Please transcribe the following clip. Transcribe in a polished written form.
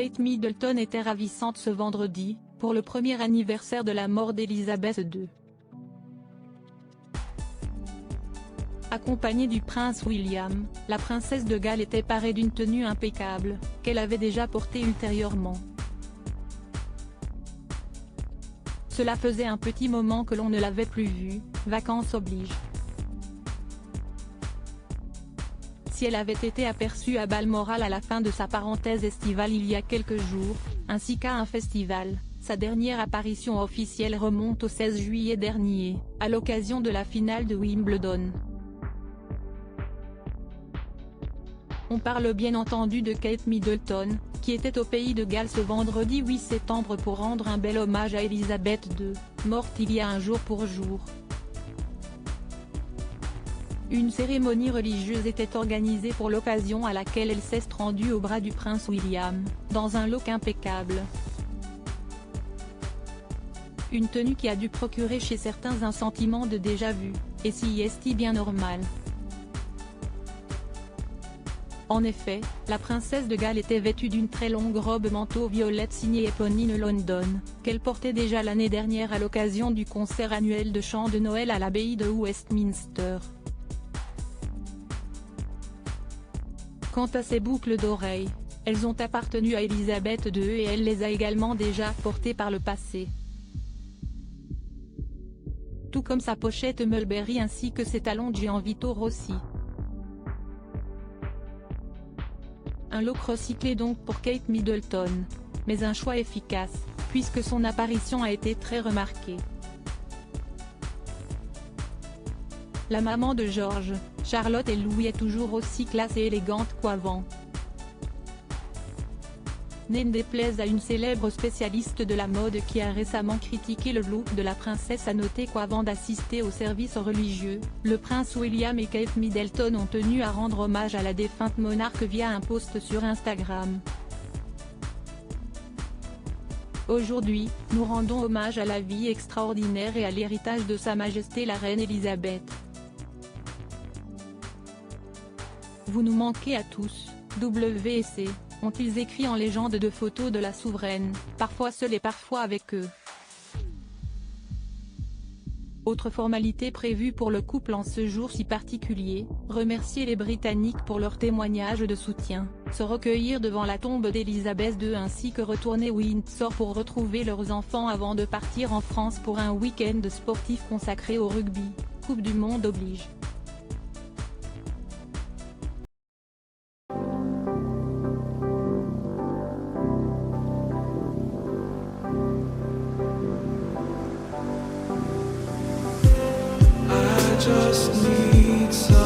Kate Middleton était ravissante ce vendredi, pour le premier anniversaire de la mort d'Elizabeth II. Accompagnée du prince William, la princesse de Galles était parée d'une tenue impeccable, qu'elle avait déjà portée ultérieurement. Cela faisait un petit moment que l'on ne l'avait plus vue, vacances oblige. Si elle avait été aperçue à Balmoral à la fin de sa parenthèse estivale il y a quelques jours, ainsi qu'à un festival, sa dernière apparition officielle remonte au 16 juillet dernier, à l'occasion de la finale de Wimbledon. On parle bien entendu de Kate Middleton, qui était au pays de Galles ce vendredi 8 septembre pour rendre un bel hommage à Elizabeth II, morte il y a un jour pour jour. Une cérémonie religieuse était organisée pour l'occasion à laquelle elle s'est rendue au bras du prince William, dans un look impeccable. Une tenue qui a dû procurer chez certains un sentiment de déjà-vu, et si est bien normal. En effet, la princesse de Galles était vêtue d'une très longue robe manteau violette signée Éponine London, qu'elle portait déjà l'année dernière à l'occasion du concert annuel de chant de Noël à l'abbaye de Westminster. Quant à ses boucles d'oreilles, elles ont appartenu à Elizabeth II et elle les a également déjà portées par le passé. Tout comme sa pochette Mulberry ainsi que ses talons Gianvito Rossi. Un look recyclé donc pour Kate Middleton, mais un choix efficace, puisque son apparition a été très remarquée. La maman de George, Charlotte et Louis est toujours aussi classe et élégante qu'avant. N'en déplaise à une célèbre spécialiste de la mode qui a récemment critiqué le look de la princesse, a noté qu'avant d'assister au service religieux, le prince William et Kate Middleton ont tenu à rendre hommage à la défunte monarque via un post sur Instagram. Aujourd'hui, nous rendons hommage à la vie extraordinaire et à l'héritage de Sa Majesté la Reine Elisabeth. Vous nous manquez à tous, WC, ont-ils écrit en légende de photos de la souveraine, parfois seule et parfois avec eux. Autre formalité prévue pour le couple en ce jour si particulier, remercier les Britanniques pour leur témoignage de soutien, se recueillir devant la tombe d'Elizabeth II ainsi que retourner Windsor pour retrouver leurs enfants avant de partir en France pour un week-end sportif consacré au rugby, Coupe du Monde oblige. Just need some